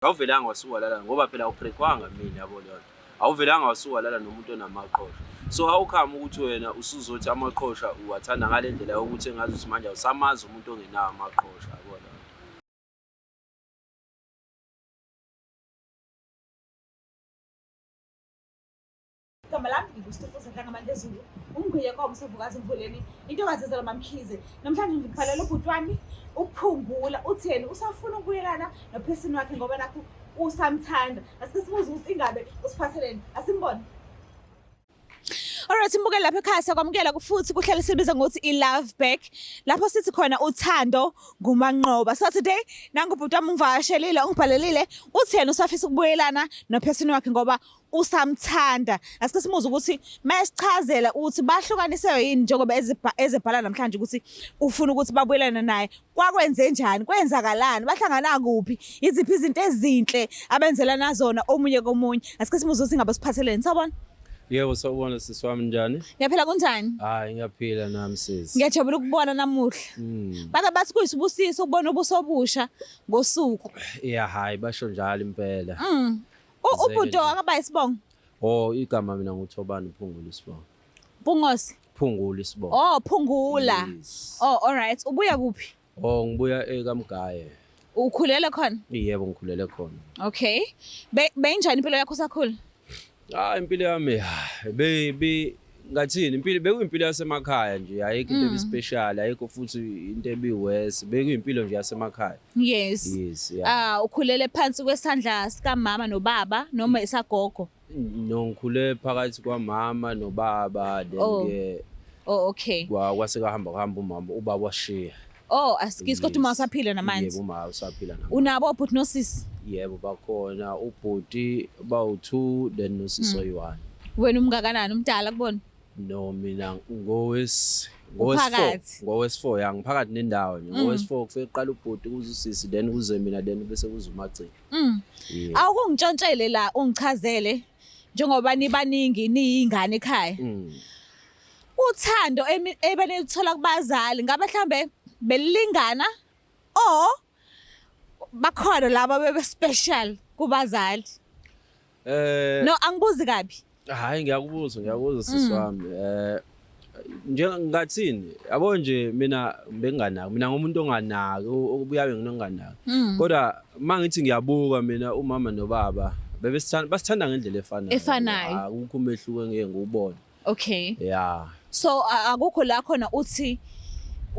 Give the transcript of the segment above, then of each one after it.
Awuvelanga wasuka ngoba phela awuprekkwanga mina yabo leyo. Awuvelanga wasuka nomuntu onamaqhosha. So how come ukuthi wena usuzothi amaqhosha uwathanda ngale ndlela yokuthi engazi ukuthi manje awusamazi umuntu ongenawo amaqhosha yabo leyo. Igama lami ngikuSifiso Dlangamandezulu, umgwiye kwaMsavukazi Mvuleni, intokazi yazelwa Mkhize. Namhlanje ngikuphalela ubhuti wami uPhungula. Utheni usafuna ukubuyelana nophesini wakhe ngoba nakho usamthanda. Asike sibuze ukuthi ingabe usiphatheleni. Asimbone. Alright, imbukeli lapha ekhaya siyakwamukela futhi kuhlele sibiza ngokuthi i-Love Back. Lapho sithi khona uthando ngumanqoba. So today nangu ubhuti wami ungivakashelile ungibhalelile utheni usafisa ukubuyelana nophesini wakhe ngoba usamthanda. Asike simuze ukuthi mayesichazela ukuthi bahlukaniswe yini njengoba ezebhala namhlanje ukuthi ufuna ukuthi babuyelane naye. Kwakwenze njani? Kwenzakalani? Bahlangana kuphi? Iziphi izinto ezinhle abenzelana zona omunye komunye? Asike simuze ukuthi ngabe siphatheleni. Sawubona. Yebo sawubona sisi wami njani? Ngiyaphila kunjani? Hayi ngiyaphila nami sisi. Ngiyajabula ukubona namuhla. Baka bathi kuyisibusiso ukubona ubuso obusha ngosuku. Yeah hayi basho njalo impela. Ubhuti akaba isibongo. Oh igama mina nguThobani Phungula isibongo. Pungosi. Phungula isibongo. Oh Phungula. Yes. Oh alright. Ubuya kuphi? Oh ngibuya eKaMgaye. Ukhulele khona? Yebo ngikhulele khona. Okay. Benjani impilo yakho sakhula? Impilo yami ngathini impilo bekuyimpilo yasemakhaya nje ayikho into special ayikho futhi into ebiwese bekuyimpilo nje yasemakhaya. Yes. Yes yeah. Ukhulele phansi kwesandla sika mama nobaba noma isagogo? No ngikhule phakathi kwamama nobaba then ke okay. Kwase kahamba umama ubaba washiya. Oh asikisi kodwa uma usaphila namanje. Yebo uma usaphila namanje. Unabo ubhuti nosisi? Yebo bakhona ubhuti bawu2 then nosisi oyi1. Wena umngakanani umdala kubona? No mina ngowes4 yangiphakathi nendawo nje ngowes4 kufike qala ubhuti kuze usisi then kuze mina then bese kuze umagcini. Awukuntshontshele la ungichazele njengoba nibaningi niyingane ekhaya. Uthando ebenilithola kubazali ngabe mhlambe belilingana bakhona laba bebe special kubazali. No angibuzi kabi. Hayi ngiyakubuza sisi wami. Njengathini yabo nje mina benganaki mina ngumuntu onganaki obuyabe nginonganaki. Kodwa mangithi ngiyabuka mina umama nobaba basithanda ngendlela efanayo. Akukho umehluko engeke ngubone. Okay. Yeah. So akukho la khona uthi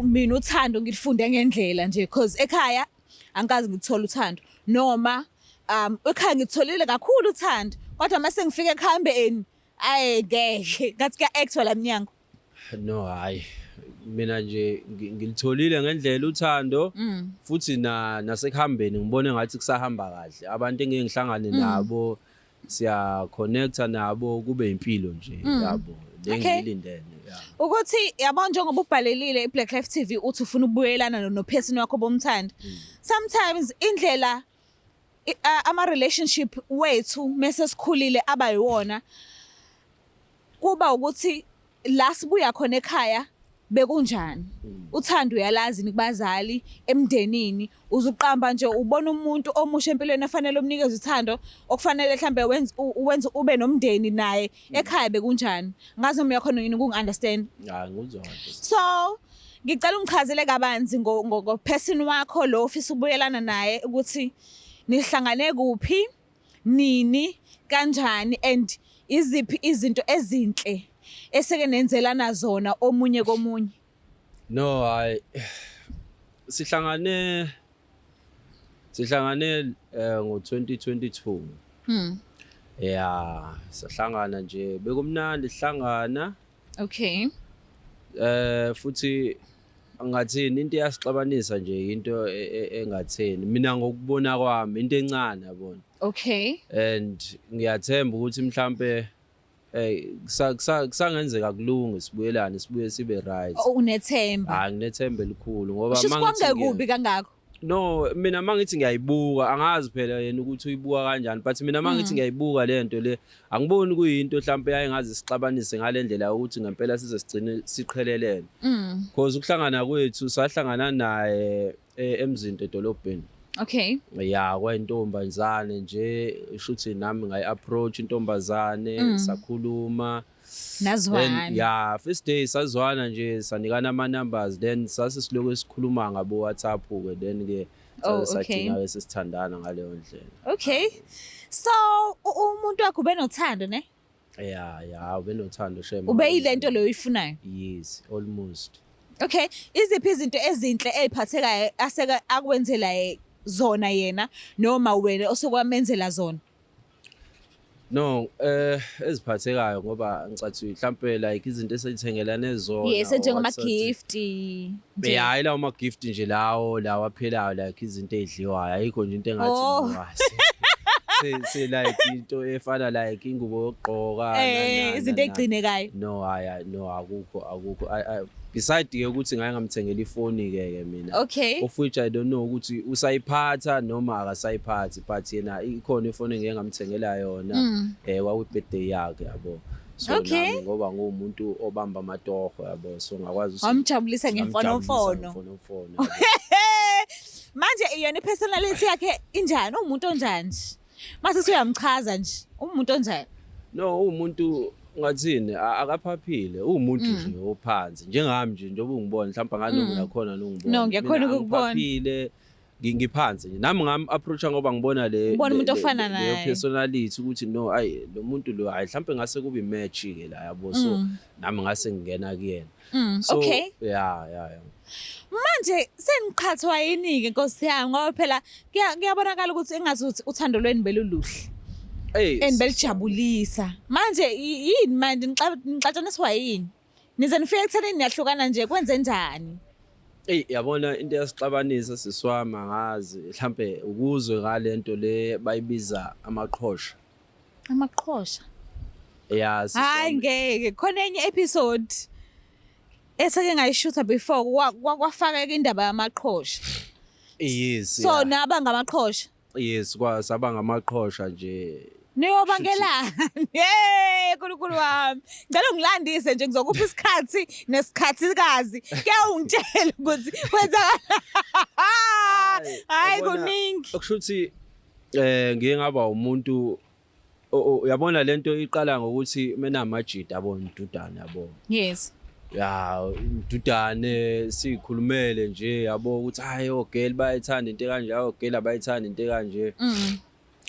mina uthando ngilifunde ngendlela nje because ekhaya angikazi ngithola uthando noma ekhaya ngitholile kakhulu uthando kodwa mase ngifika ekhambeni ngeke ngathi kuya-actwa la mnyango. No hayi mina nje ngilitholile ngendlela uthando futhi nasekuhambeni ngibone ngathi kusahamba kahle abantu engeke ngihlangane nabo siya connecta nabo kube impilo nje yabo lengilindene. Ukuthi yabona njengoba ubhalelile iBlack Life TV uthi ufuna ukubuyelana nophesini wakho bomthanda. Sometimes indlela ama relationship wethu mase sikhulile abayiwona kuba ukuthi la sibuya khona ekhaya bekunjani. Uthando uyalazi nikubazali emndenini uzuqamba nje ubona umuntu omusha empilweni efanele umnikeze uthando okufanele mhlambe wenze ube nomndeni naye ekhaya bekunjani. Ngazi uma yakhona yini ukungiunderstand. Hayi nguzona. So ngicela ungichazele kabanzi ngophesini wakho lo ofisa ubuyelana naye ukuthi nihlangane kuphi nini kanjani and iziphi izinto ezinhle eseke nenzelana zona omunye komunye. No hayi sihlangane ngo2022. Yeah sahlangana nje bekumnandi sihlangana. Okay. Futhi angathini into yasixabanisa nje into engatheni mina ngokubona kwami into encane yabona. Okay. And ngiyathemba ukuthi mhlambe kusangenzeka kulunge sibuyelane sibuye sibe right. Unethemba. Hayi nginethemba elikhulu ngoba mangithi kubi kangako. No mina mangithi ngiyayibuka angazi phela yena ukuthi uyibuka kanjani but mina mangithi ngiyayibuka lento le angiboni kuyinto mhlambe yayengazi sixabanise ngalendlela ukuthi ngempela size sigcine siqhelelene. Because ukuhlangana kwethu sahlangana naye emzinto edolobheni. Okay. ya kwayintombazane nje shuthi nami ngayi-approach intombazane sakhuluma Nazwana. ya first day sazwana nje sanikana ama-numbers then sasisilokhu sikhuluma ngabo WhatsApp-ke then-ke sagcina-ke sesithandana ngaleyo ndlela. Okay. So umuntu wakho ubenothando ne? Ya ubenothando shame. Ubeyile nto leyo uyifunayo? Yes, almost. Okay. Iziphi izinto ezinhle eziphathekayo aseka akwenzela zona yena noma wena osokwamenzela zona? No, eziphathekayo ngoba ngicathi mhlambe like izinto esayithengelane zona. Yes, njengama-gift. Ya ilawo ama-gift nje lawo aphelayo like izinto ezidliwayo ayikho nje into engathi se like into efana like ingubo yokugqoka izinto ezigcinekayo. No akukho. Beside ke ukuthi ngaye ngamthengela ifoni ke mina. Okay. Of which I don't know ukuthi usayiphatha noma akasayiphathi but yena ikhona ifoni ngeke ngamthengela yona kwaku birthday yakhe yabo. So nami ngoba ngumuntu obamba amatoho yabo so ngakwazi ukuthi amjabulisa ngemfonomfono. Manje yena ipersonality yakhe injani? Umuntu onjani nje? Mase siyamchaza nje. Umuntu onjani? No, umuntu ngathini akaphaphile umuntu nje ophansi njengami nje njengoba ungibona mhlawumbe ngalungu yakhona nongibona. No, ngiyakhona ukukubona. Ngiphaphile ngiphansi nje nami ngam-approacha ngoba ngibona ubona umuntu ofana naye. Le personality ukuthi no lo muntu lo mhlawumbe ngase kube imatch ke la yabo so nami ngase ngingena kuyena. So ya. Manje seniqhathwa yini ke Nkosi yami ngoba phela kuyabonakala ukuthi engazuthi uthando lweni beluluhle. Enibelijabulisa. Manje yini manje nixatshaniswa yini? Nize nifike ekuthenini niyahlukana nje kwenze njani? Yabona into yasixabanisa siswama ngazi mhlambe ukuzwe ngalento le bayibiza amaqhosha. Amaqhosha? Ya hayi ngeke khona enye episode esake ngayishutha before kwafaka indaba yamaqhosha. Yes. So naba ngamaqhosha? Yes kwasaba ngamaqhosha nje. Niyobangelani? Nkulunkulu wami. Ngicela ungilandise nje ngizokupha isikhathi nesikhathikazi. Kuyawungitshela ukuthi kwenzakala. Hayi kuningi. Okushuthi ngike ngaba umuntu yabona lento iqala ngokuthi mina amajida yabona uDudane yabona. Yes. Ya uDudane sikhulumele nje yabo ukuthi hayi ogeli bayithanda into kanje ogeli abayithanda into kanje.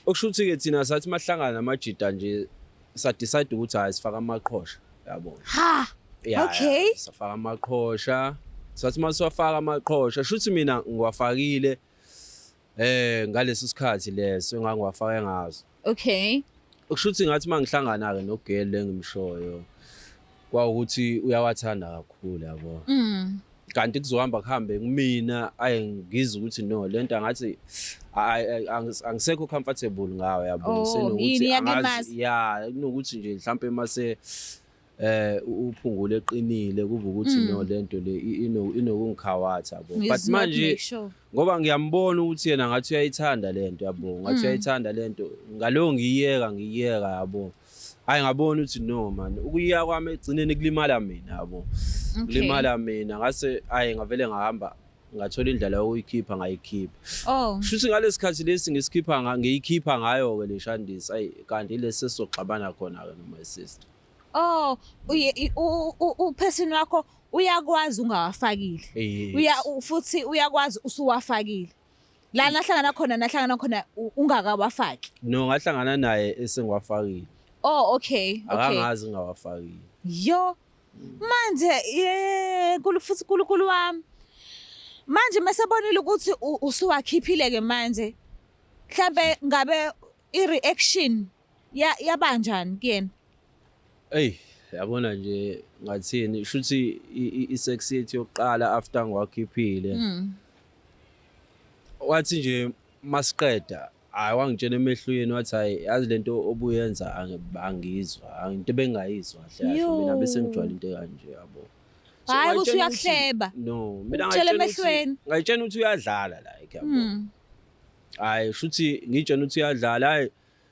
Okushuthi ke thina sathi mahlangana namajida nje sa decide ukuthi hayi sifaka amaqhosha yabo. Ha. Okay. Sifaka amaqhosha. Sathi masifaka amaqhosha shuthi mina ngiwafakile ngalesi sikhathi leso engangiwafaka ngazo. Okay. Okushuthi ngathi mangihlangana ke nogeli lengimshoyo kwaukuthi uyawathanda kakhulu yabo. Kanti kuzohamba kuhambe kumina ayengizwe ukuthi no lento angathi angisekho comfortable ngawe yabo senokuthi angazi kunokuthi nje mhlambe mase uphungule eqinile kuba ukuthi no lento le inokungikhawatha yabo but manje ngoba ngiyambona ukuthi yena ngathi uyayithanda lento yabo ngathi uyayithanda lento ngalo ngiyeka yabo hayi ngabona ukuthi no man ukuyiya kwami egcineni kulimala mina yabo kulimala mina ngase hayi ngavele ngahamba ngathola indlela yokuyikhipha ngayikhipha. Shuthi ngalesikhathi lesi ngisikhipha ngiyikhipha ngayo ke leshandisa kanti lesi soxabana khona ke noma sister. Uperson wakho uyakwazi ungawafakile. Futhi uyakwazi usuwafakile. La nahlangana khona ungakawafaki. No ngahlangana naye esengiwafakile. Okay. Akangazi ngawafakile. Yo manje futhi nkulunkulu wami. Manje mesebonile ukuthi usuwakhiphile ke manje. Mhlambe ngabe ireaction yabanjani kuyena? Yabona nje ngathini shuthi isex yethu yokuqala after ngiwakhiphile. Wathi nje masiqeda hayi wangitshela emehlweni wathi hayi yazi lento obuyenza angizwa into bengayizwa kahle mina bese ngijwala into kanje yabo. Hayi usuyahleba. No mina ngayitshela ukuthi uyadlala like yabo. Hayi shuthi ngitshela ukuthi uyadlala hayi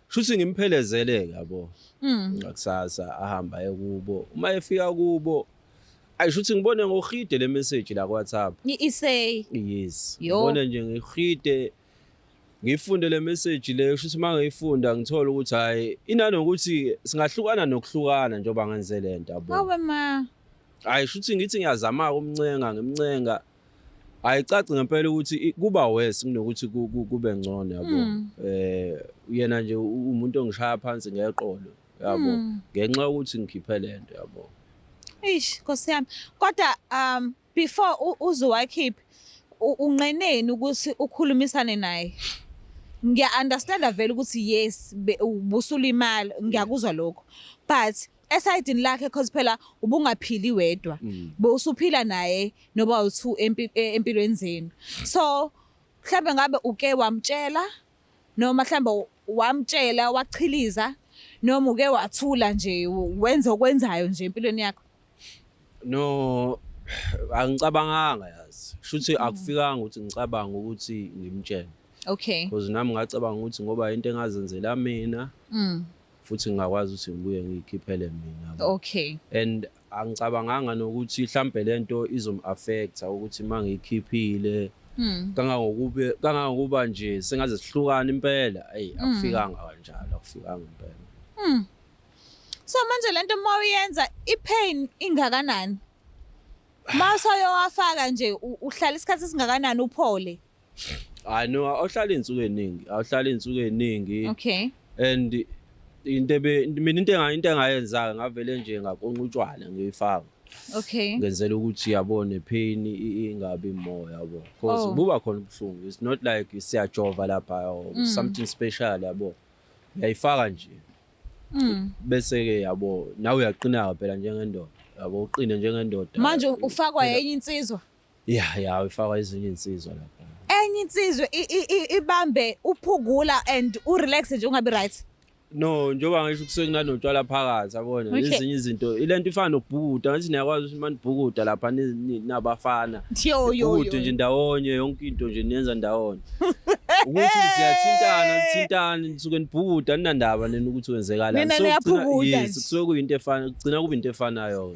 shuthi ngimphelezele yabo. Ngakusasa ahamba ekubo uma efika kubo ayishuthi ngibone ngohide le message la ku WhatsApp isay yes ngibone nje ngihide ngiyifunde le message le kusho ukuthi mangiyifunda ngithola ukuthi hayi inanokuthi singahlukana nokuhlukana njengoba ngenze lento yabo. Hawe ma. Hayi shuthi ngithi ngiyazama ngimncenga ayicaci ngempela ukuthi kuba worse kunokuthi kube ngcono yabo. Uyena nje umuntu ongishaya phansi ngeqolo yabo ngenxa ukuthi ngikhiphe lento yabo. Eish Nkosi yami. Kodwa before uzowakhipha unqeneni ukuthi ukhulumisane naye. Ngiya-understanda vele ukuthi yes ubusula imali ngiyakuzwa lokho but esidini lakhe because phela ubungaphili wedwa bowusuphila naye noba u2 empilweni zenu so mhlambe ngabe uke wamtshela noma mhlambe wamtshela wachiliza noma uke wathula nje wenza okwenzayo nje empilweni yakho. No angicabanganga yazi shuthi akufikanga ukuthi ngicabanga ukuthi ngimtshele. Okay. Because nami ngacabanga ukuthi ngoba into engazenzela mina futhi ngakwazi ukuthi ngibuye ngikhiphele mina. Okay. And angicabanganga nokuthi mhlambe lento izom-affecta ukuthi mangikhiphile kangangokuba nje sengaze sihlukana impela akufikanga kanjalo impela. So manje lento mawuyenza ipain ingakanani? Mawusayowafaka nje uhlala isikhathi esingakanani uphole? I know awuhlala insuku eningi. Okay. And mina into engayenza ngavele nje ngaqonqa utshwala ngiyifaka. Okay. Ngenzela ukuthi yabone pain ingabi more yabo. Because buba khona ubuhlungu. It's not like siyajova lapha or something special yabo. Uyayifaka nje. Bese ke yabo nawe uyaqina phela njengendoda. Yabo uqine njengendoda. Manje ufakwa enye insizwa? Yeah ufakwa ezinye insizwa lapha. Enye insizwe ibambe uphugula and urelax nje ungabi right. No njoba ngisho kusekunanotshwala phakathi yabona ezinye izinto ilento ifana nokubhukuda ngathi niyakwazi ukuthi manibhukuda lapha nabafana ubhukude nje ndawonye yonke into nje niyenza ndawonye ukuthi siyathintana nisuke nibhukuda ninandaba nina ukuthi wenzekalani so yes kusuke kuyinto efana kugcina kuba into efanayo.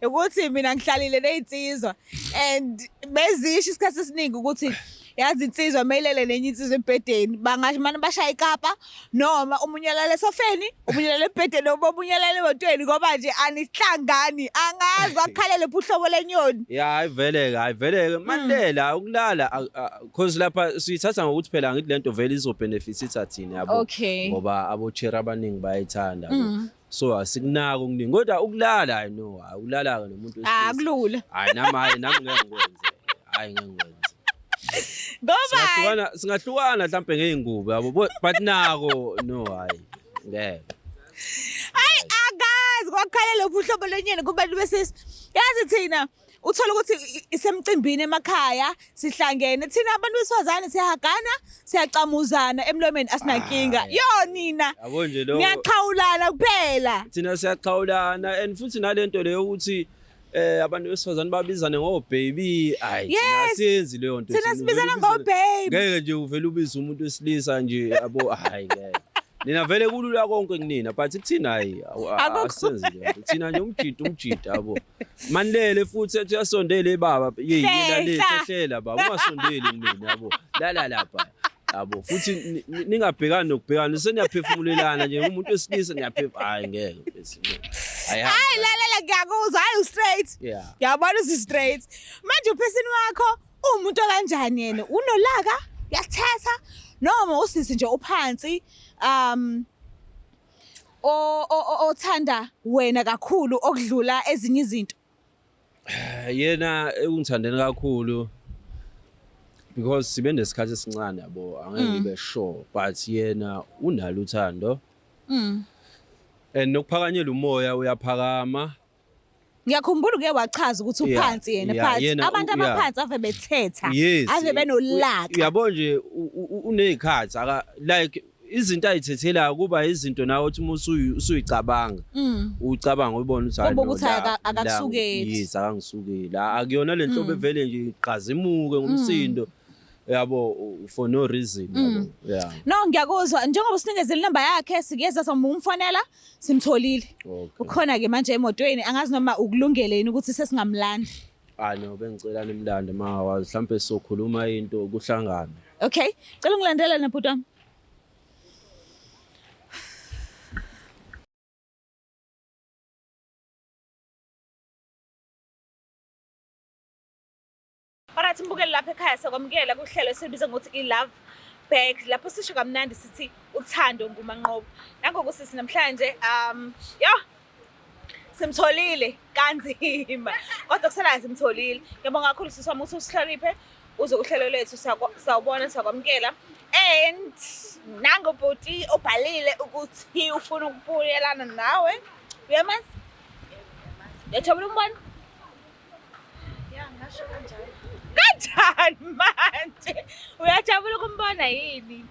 Ukuthi mina ngihlalile nezinsizwa and bezisho isikhathi esiningi ukuthi yazi insizwa mayilele nenye insizwa ebhedeni bangasho manje bashaya ikapa noma umunyelele esofeni umunyelele ebhedeni noma umunyelele emotweni ngoba nje anihlangani angazi kwakhalele uhlobo lenyoni. Yeah ayivele mandela ukulala because lapha siyithatha ngokuthi phela ngithi lento vele izobenefitisa thina yabo ngoba abochera abaningi bayithanda. So asikunaka okuningi kodwa ukulala I know ukulala ke nomuntu wesilisa akulula hayi nami ngeke ngikwenze ngoba singahlukana mhlambe ngeingubo yabo but nako no hayi ngeke hayi akazi kwakhalela uhlobo lenyeni kubantu besisi yazi thina uthola ukuthi isemcimbini emakhaya sihlangene thina abantu besifazane siyahagana siyacamuzana emlomeni asinankinga yo nina yabo nje lo ngiyaqhawulana kuphela thina siyaqhawulana and futhi nalento leyo ukuthi abantu besifazane babizane ngo baby hayi siyenzi leyo nto thina sibizana ngo baby ngeke nje uvela ubiza umuntu wesilisa nje yabo hayi ngeke nina vele kulula konke kunina but kuthina hayi asenzi lento thina nje umjida yabo manilele futhi ethi yasondele baba yeyila lehlela baba ungasondeli kumina yabo lala lapha yabo futhi ningabhekani nokubhekana seniyaphefumulelana nje umuntu wesilisa niyaphefumula hayi ngeke bese hayi lalela ngiyakuzwa hayi straight yabona straight manje uphesini wakho umuntu kanjani yena unolaka yakuthatha noma usisi nje uphansi othanda wena kakhulu okudlula ezinye izinto. Yena ungithandeni kakhulu because sibe nesikhathi esincane yabo angeke ngibe sure but yena unalo uthando and nokuphakanyela umoya uyaphakama. Ngiyakhumbula uke wachaza ukuthi uphansi yena phansi abantu abaphansi ave bethetha ave benolaka uyabo nje unezikhathi like izinto ayithethela kuba izinto nawe uthi usuyicabanga ucabanga uyibona ukuthi akakusukeli yes akangisukeli akuyona lenhlobo evele nje iqhazimuke ngumsindo yabo for no reason yabo no ngiyakuzwa njengoba sinikezele inamba yakhe sikuyeza somumfonela simtholile ukhona ke manje emotweni angazi noma ukulungele yini ukuthi sesingamlanda no bengicela nimlande mawazi mhlambe sokhuluma into kuhlangana Okay, cela ungilandela na bhuti wami. Alright, mbukeli lapha ekhaya sakwamukela kuhlelo esibiza ngokuthi i-Love Back. Lapho sisho kamnandi sithi uthando ngumanqobo. Nangoku sisi namhlanje simtholile kanzima. Kodwa kusala simtholile. Ngiyabonga kakhulu sisi wami ukuthi usihloniphe uze uhlelo lethu sawubona sakwamukela. And nango bhuti obhalile ukuthi ufuna ukubuyelana nawe. Uyamazi? Uyajabula umbona? Ya, ngasho kanjalo. Kanjani manje? Uyajabula ukumbona yini?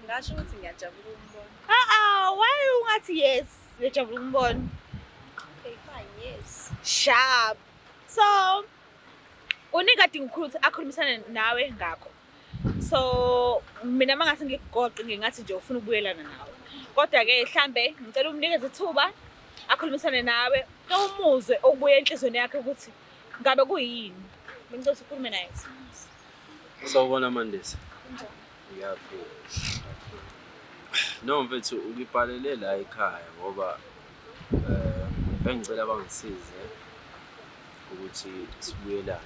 Ngasho ukuthi ngiyajabula ukumbona. Why ungathi yes? Uyajabula ukumbona? Okay, fine, yes. Sharp. So, unikade ngikhulu ukuthi akhulumisane nawe ngakho. So, mina mangase ngikugoqe ngingathi nje ufuna ukubuyelana nawe. Kodwa ke mhlambe ngicela umnikeze ithuba akhulumisane nawe, umuzwe okubuye enhlizweni yakhe ukuthi ngabe kuyini. Bengicela ukhulume naye. Sawubona Mandisa. Ngiyaphila. No mfethu ukibhalele la ekhaya ngoba bengicela bangisize ukuthi sibuyelane.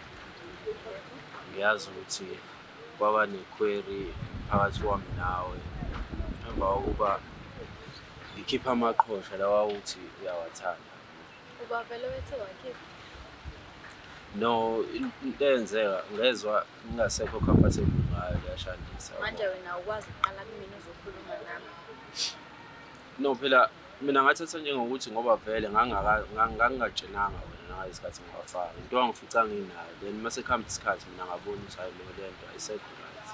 Ngiyazi ukuthi kwaba nequery phakathi kwami nawe. Emva kokuba ngikhipha amaqhosha lawa uthi uyawathanda. Uba vele wethe wakhipha. No, into eyenzeka ngezwe ngingasekho comfortable ngayo leyashandisa. Manje wena ukwazi uqala kumina uzokhuluma nami. No phela mina ngathatha njengokuthi ngoba vele ngangingatshenanga wena ngesikhathi ngwafaka. Into wangifica nginayo then mase khamba isikhathi mina ngabona ukuthi hayi le nto ayisekho right.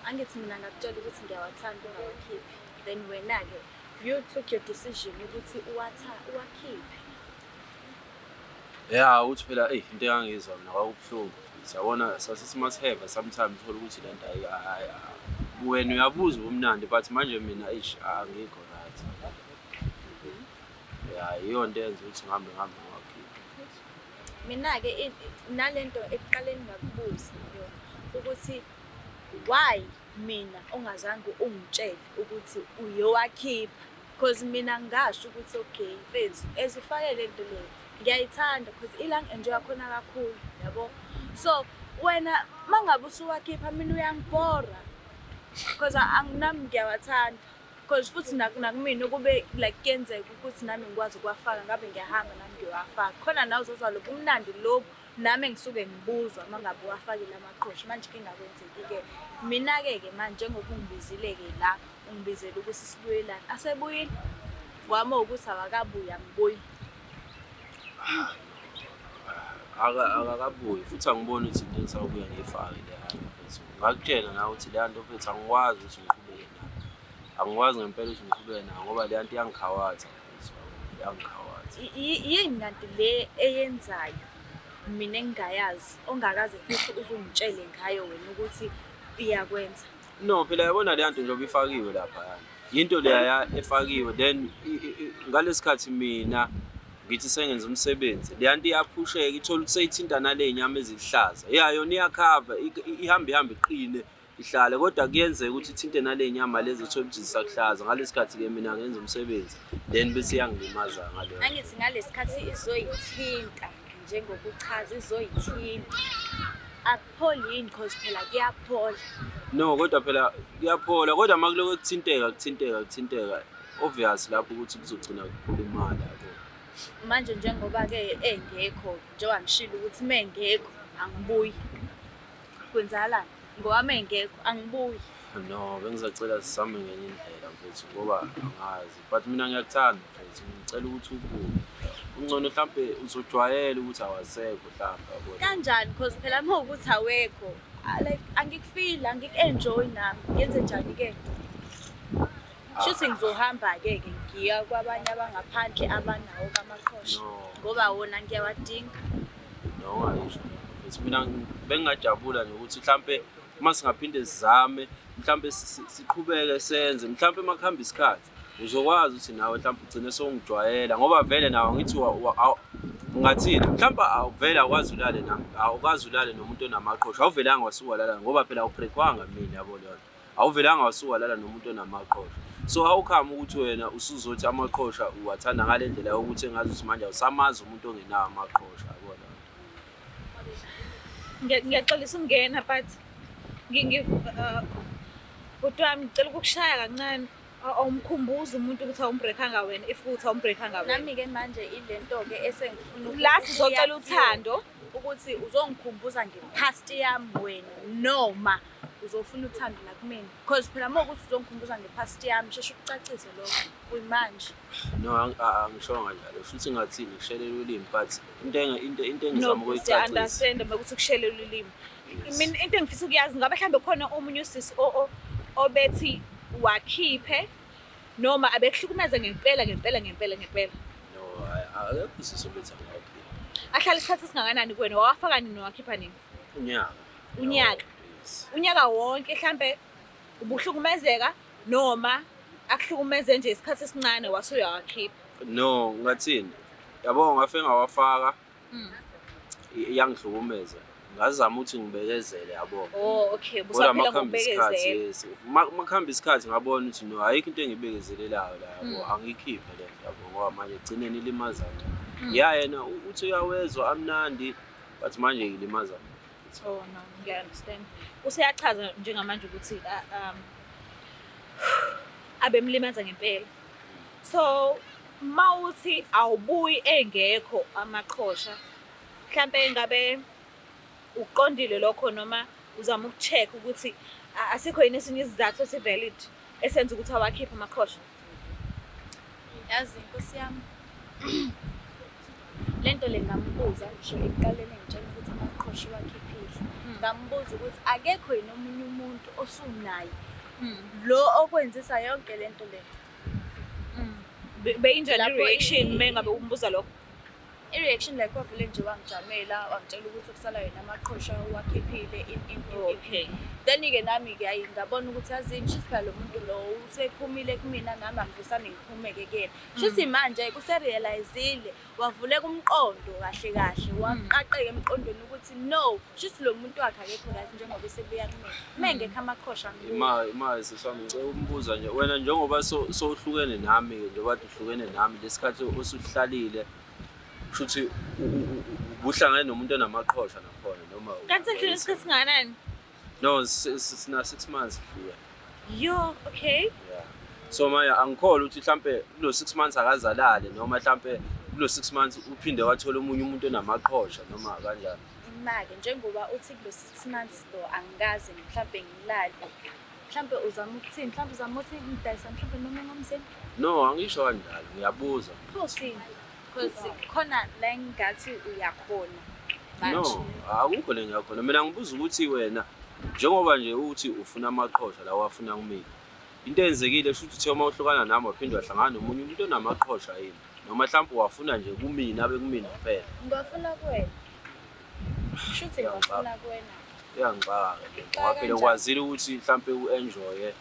Angithi mina ngakutshela ukuthi ngiyawathanda ungawakhiphi. Then wena ke you took your decision ukuthi uwakhiphe. Yeah, uthi phela into engangizwa mina kwakubuhlungu. Siyabona sasithi must have sometimes uthola ukuthi le nto wena uyabuza umnandi but manje mina angikho right. Yeah, iyo nto yenza ukuthi ngihambe ngakhipha. Mina ke nalento ekuqaleni ngakubuza yona ukuthi why mina ongazange ungitshele ukuthi uyowakhipha because mina ngasho ukuthi okay mfethu ezifake lento leyo ngiyayithanda because ilang enjoy khona kakhulu yabo. So wena mangabe usuwakhipha mina uyangibora because anginami ngiyawathanda because futhi nakumina kube like kuyenzeka ukuthi nami ngikwazi ukuwafaka ngabe ngiyahamba nami ngiyowafaka khona nawe uzozwa lokhu umnandi lobu nami ngisuke ngibuzwa mangabe uwafakile amaqhosha manje ke ngakwenzeki ke mina ke manje njengoba ungibizile ke la ungibizela ukuthi sibuyelane asebuyile wami ukuthi awakabuya ngibuyi akakabuyi futhi angiboni ukuthi into engisawubuya ngiyifake le hamba mfethu. Ngakutshela nawe ukuthi le nto mfethu angikwazi ukuthi ngiqhubeke nayo. Angikwazi ngempela ukuthi ngiqhubeke nayo ngoba le nto iyangikhawatha mfethu. Iyangikhawatha. Yini kanti le eyenzayo mina engingayazi ongakaze futhi uzungitshele ngayo wena ukuthi iyakwenza? No phela yabona le nto njengoba ifakiwe lapha yana. Into leya efakiwe then ngalesikhathi mina ngithi sengenza umsebenzi le nto iyaphusheka ithola ukuthi seyithinta nale nyama ezihlaza. Yeah yona iyakhava ihamba iqine ihlale kodwa kuyenzeka ukuthi ithinte nale nyama lezi ethola ukuthi zisakuhlaza ngalesikhathi ke mina ngenza umsebenzi then bese iyangilimaza ngaleyo. Angithi ngalesikhathi izoyithinta njengokuchaza izoyithinta akupholi yini because phela kuyaphola. No kodwa phela kuyaphola kodwa makuloko kuthinteka obvious lapho ukuthi kuzogcina kukhulu imali yabo. Manje njengoba ke engekho njengoba ngishilo ukuthi mengekho angibuyi kwenzakalani ngoba mengekho angibuyi. No bengizacela sisame ngenye indlela mfethu ngoba angazi but mina ngiyakuthanda mfethu ngicela ukuthi ubuye ungcono mhlambe uzojwayela ukuthi awasekho mhlambe yabo. Kanjani because phela mawukuthi awekho like angikufeel angik-enjoy nami ngenze njani ke shuthi ngizohamba ke ngiya kwabanye abangaphandle abanawo kamaqhosha ngoba wona ngiyawadinga. No ngayisho mfethu mina bengingajabula nje ukuthi mhlambe uma singaphinde sizame mhlambe siqhubeke senze mhlambe makuhamba isikhathi uzokwazi ukuthi nawe mhlambe ugcine sewungijwayela ngoba vele nawe ngithi Ngathini mhlawumbe awuvela akwazi ulale awukwazi ulale nomuntu onamaqhosha awuvelanga wasuka lala ngoba phela awubreakwanga mina yabo leyo awuvelanga wasuka lala nomuntu onamaqhosha so how come ukuthi wena usuzothi amaqhosha uwathanda ngale ndlela yokuthi engazi ukuthi manje awusamazi umuntu ongenawo amaqhosha yabo leyo Ngiyaxolisa ukungena but kodwa ngicela ukukushaya kancane awumkhumbuza umuntu ukuthi awumbreakanga wena if ukuthi awumbreakanga wena Nami-ke manje ilento ke esengifuna la sizocela uthando ukuthi uzongikhumbuza ngepast yami wena noma uzofuna uthando la kumina because phela mawukuthi uzongikhumbuza ngepast yami sheshe ukucacise lokho kuyimanje no angishonga njalo futhi ngathini ngishelela ulimi but into engizama no ukuyicacisa understand ukuthi kushelela ulimi mina into engifisa ukuyazi ngabe mhlambe khona omunye usisi obethi wakhiphe noma abekuhlukumeza ngempela no akekho usisi obethi ngakhipha ahlala isikhathi esingakanani kuwena wafaka nini wakhipha nini unyaka unyaka wonke mhlambe ubuhlukumezeka noma akuhlukumeze nje isikhathi esincane wasuyawakhipha no ngathini yabo ngafe ngawafaka yangihlukumeza ngazama ukuthi ngibekezele yabo okay busaphela ngokubekezela makhamba isikhathi ngabona ukuthi no ayikho into engibekezelelayo la yabo angikhiphe le yabo ngoba manje egcineni ilimaza yena uthi uyawezwa amnandi but manje ilimaza no ngiyaunderstand useyachaza njengamanje ukuthi abemlimaza ngempela so mawuthi awubuyi engekho amaqhosha mhlambe ngabe uqondile lokho noma uzama ukucheck ukuthi asikho yini esinye isizathu esivalid esenza ukuthi awakhiphe amaqhosha yazi inkosi yami lento le ngambuza ngisho ekuqaleni ngitshela ukuthi amaqhosha wakhiphile ngambuza ukuthi akekho yini omunye umuntu osunayo lo okwenzisa yonke lento le beyinjani reaction mengabe umbuza lokho i-reaction like kwavele nje wangijamela wangitshela ukuthi kusala yena amaqhosha wakhiphile okay then-ke nami-ke ngabona ukuthi yazini shuthi phela lo muntu lo usephumile kumina nami angifisane ngiphume-ke kuyena shuthi manje kuserealizile wavuleka umqondo kahle kahle waqaqeka emqondweni ukuthi no shuthi lo muntu wakhe akekho right njengoba esebuya kumina mengekho amaqhosha ima sisami ngicela umbuza nje wena njengoba sohlukene nami njengoba uhlukene nami lesikhathi osuhlalile futhi ubuhlangane nomuntu onamaqhosha nakhona noma kanti sekudlule isikhathi singakanani no sina 6 months hlule okay yeah so manje angikholwa ukuthi mhlambe kulo 6 months akazalale noma mhlambe kulo 6 months uphinde wathola umunye umuntu onamaqhosha noma kanjani imake njengoba uthi kulo 6 months lo angikaze mhlambe ngilale mhlambe uzama ukuthini mhlambe uzama ukuthi ngidayisa mhlambe noma ngomzeni no angisho kanjalo ngiyabuza futhi because khona la ngathi uyakhona manje no akukho le ngiyakhona mina ngibuza ukuthi wena njengoba nje uthi ufuna amaqhosha la wafuna kumina into enzekile futhi uthe uma uhlukana nami waphinde wahlangana nomunye umuntu onamaqhosha yini noma mhlawumbe wafuna nje kumina abe kumina kuphela ngifuna kuwena shuthi ngifuna kuwena iyangixaka ngoba phela kwazile ukuthi mhlawumbe uenjoye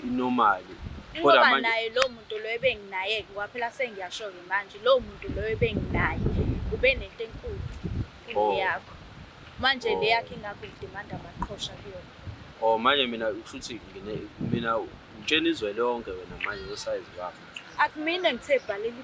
normally kodwa manje naye lo muntu lo ebenginaye ngoba phela sengiyasho-ke manje lo muntu lo ebenginaye ube nento enkulu yakho manje le yakhe ingakho ngidimanda amaqhosha kuyona manje mina futhi mina utshela izwe lonke wena manje usize wakho akumina ngithe ibhalele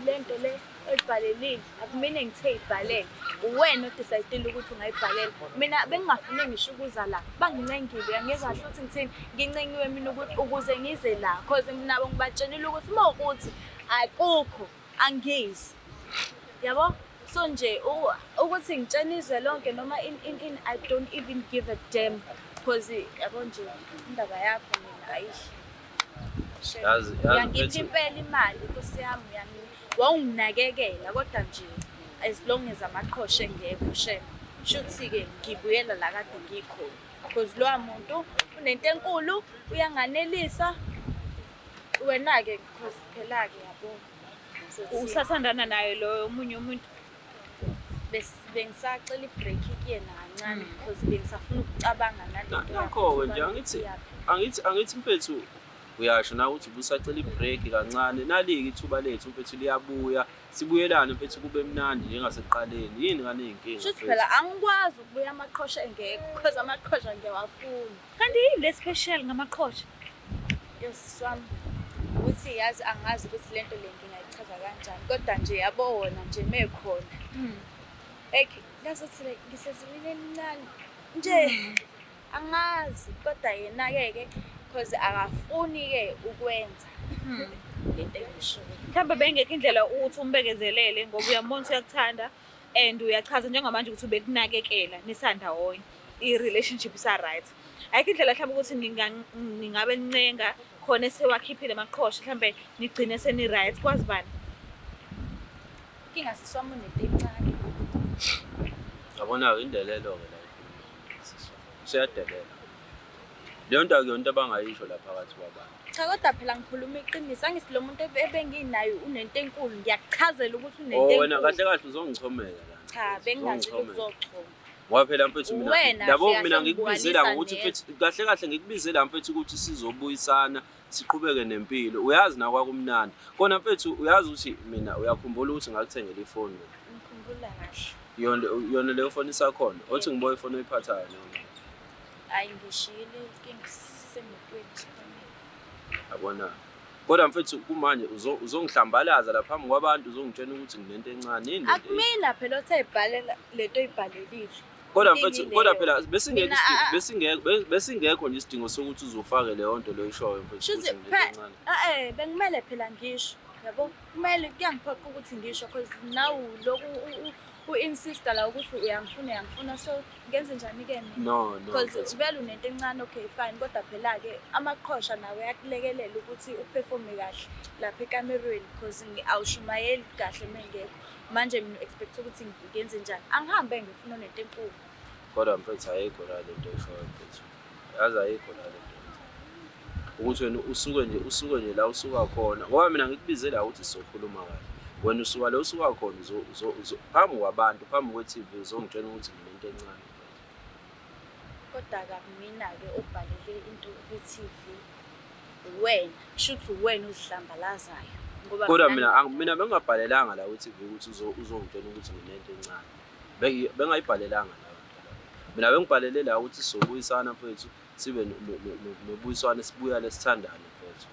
lento le oyibhalelile akumina ngithe ibhalele uwena odecide ukuthi ungayibhalela mina bengingafune ngisho ukuza la bangincengile angeke kahle ukuthi ngithini ngincengiwe mina ukuze ngize la because nabo ngibatshenile ukuthi mawukuthi akukho angizi yabo so nje ukuthi ngitshena izwe lonke noma in I don't even give a damn because yabo nje indaba yakho mina ayishi yazi ngiphi impela imali Nkosi yami wawunginakekela kodwa nje as long as amaqhosha engekho shame shuthi-ke ngibuyela la kade ngikhona because lowa muntu unento enkulu uyanganelisa wena-ke because phela-ke yabo usathandana naye lo omunye umuntu bengisacela ibreak kuyena kancane because bengisafuna ukucabanga nalento nakho nje angithi mfethu uyasho na ukuthi ubusacela i-break kancane nalike ithuba lethu mfethu liyabuya sibuyelane mfethu kube mnandi njengasekuqaleni yini kaney'nkinga Shuthi phela angikwazi ukubuya amaqhosha engekho because amaqhosha ngiyawafuna. Kanti yini le special ngamaqhosha? Yosisi wami ukuthi yazi angazi ukuthi lento le ngingayichaza kanjani kodwa nje yabona nje mekhona. Like ngazothi like ngisezimini elincane nje angazi kodwa yena-ke because akafuni-ke ukwenza lento engiyishoyo. Mhlawumbe bengekho indlela ukuthi umbekezelele ngoba uyambona ukuthi uyakuthanda and uyachaza njengamanje ukuthi ubekunakekela nisandawonye i-relationship isa-right. Ayikho indlela mhlawumbe ukuthi ningabe nincenga khona sewakhiphile amaqhosha mhlawumbe nigcine seni-right kwazi bani? Inkinga sisi wami unento encane. yabona-ke indelelo-ke la seyadelela leyo nto akuyona abangayisho la phakathi kwabantu. Cha kodwa phela ngikhuluma iqiniso angisi lo muntu ebenginayo unento enkulu ngiyakuchazela ukuthi unento enkulu. Wena kahle kahle uzongichomela la. Cha bengazi ukuzochoma. Ngoba phela mfethu Wena, yabo mina siyahle ngikubizela ngibonisa ngokuthi neze. mfethu kahle kahle ngikubizela mfethu ukuthi sizobuyisana siqhubeke nempilo uyazi na kwakumnandi kona mfethu uyazi ukuthi mina uyakhumbula ukuthi ngakuthengela ifoni Ngikhumbula kahle. yona leyo foni isakhona othi ngiboye ifoni oyiphathayo noma Hayi ngishiyile inkinga semotweni sikhona. yabona kodwa mfethu kumanje uzongihlambalaza la phambi kwabantu uzongitshela ukuthi nginento encane yini lento Akumina phela othayibhalela lento oyibhalelile. kodwa Inkingi mfethu leyo. kodwa phela besingekho Mina, besingekho nje isidingo sokuthi uzofake leyo nto leyo ishoyo mfethu Shuthi ukuthi nginento encane bengimele phela ngisho. Yabo kumele kuyangiphoqa ukuthi ngisho because now lokhu u-insister la ukuthi uyangifuna so ngenze njani ke mina? no Because vele unento encane okay fine kodwa phela ke amaqhosha nawe yakulekelela ukuthi uperforme kahle lapha ekamerweni because awushumayeli kahle mengekho manje mina expect ukuthi ngenze njani angihambe ngifuna nento enkulu. kodwa mfethu ayikho la lento eshoyo mfethu yazi ayikho la lento ukuthi wena usuke nje la usuka khona ngoba mina ngikubize la ukuthi sizokhuluma kahle wena usuka la usuka khona phambi kwabantu phambi kwe-TV uzongitshela ukuthi nginento encane Kodwa kamina-ke obhalele into kwi-TV wena shuthi wena uzihlambalazayo ngoba kodwa mina bengingabhalelanga la kwi-TV ukuthi uzongitshela ukuthi nginento encane bengayibhalelanga la mina bengibhalele la ukuthi sizobuyisana mfethu sibe nobuyiswana sibuya lesithandane mfethu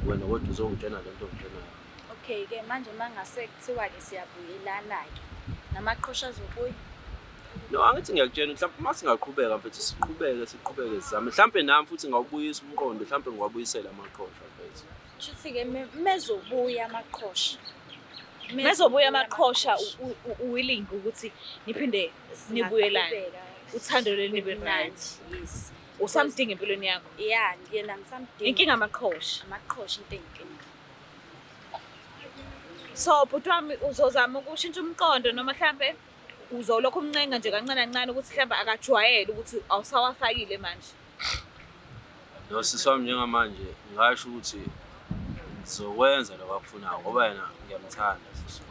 wena kodwa uzongitshela lento ngitshelayo. Okay ke manje mangase kuthiwa ke siyabuyelana ke namaqhosha azobuya. No angithi ngiyakutshela mhlawumbe masingaqhubeka mfethu siqhubeke sizame mhlawumbe nami futhi ngawubuyisa umqondo mhlawumbe ngiwabuyisela amaqhosha mfethu. Shuthi ke mezobuya amaqhosha. Mezobuya amaqhosha willing ukuthi niphinde nibuyelane. Uthando leli nibe right. Yes. Usamdinga empilweni yakho. Yeah, ngiyena ngisamdinga. Inkinga amaqhosha. Amaqhosha into enkinga. So bhuti wami uzozama ukushintsha umqondo noma mhlambe uzolokho umncenga nje kancane kancane ukuthi mhlambe akajwayele ukuthi awusawafakile manje. No sisi wami njengamanje ngisho ukuthi ngizokwenza lokho akufunayo ngoba yena ngiyamthanda sisi.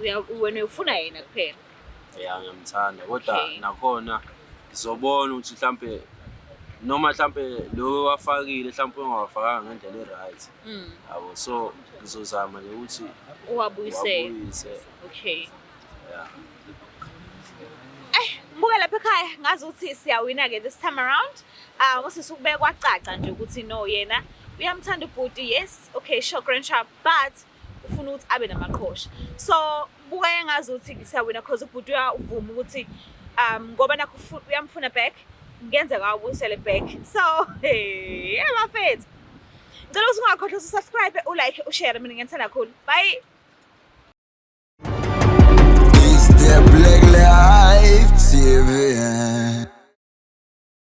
Wena ufuna yena kuphela. Yeah ngiyamthanda kodwa Okay. nakhona ngizobona ukuthi mhlambe noma mhlambe lo wafakile mhlambe ungawafakanga ngendlela e-right. Yabo so ngizozama nje ukuthi Uwabuyise. Okay. Yeah. Mbuke lapha ekhaya ngazi ukuthi siyawina ke this time around. Usisi ukubeka kwacaca nje ukuthi no yena uyamthanda ubhuti yes okay sure grandchild but ufuna ukuthi abe namaqhosha. So buka engazi ukuthi siyawina because ubhuti uyavuma ukuthi ngoba nakho uyamfuna back ngenze ngawubuyisele back. So hey bafethu. Ngicela ukuthi ungakhohlwa usubscribe ulike ushare mina ngiyithanda kakhulu. Bye.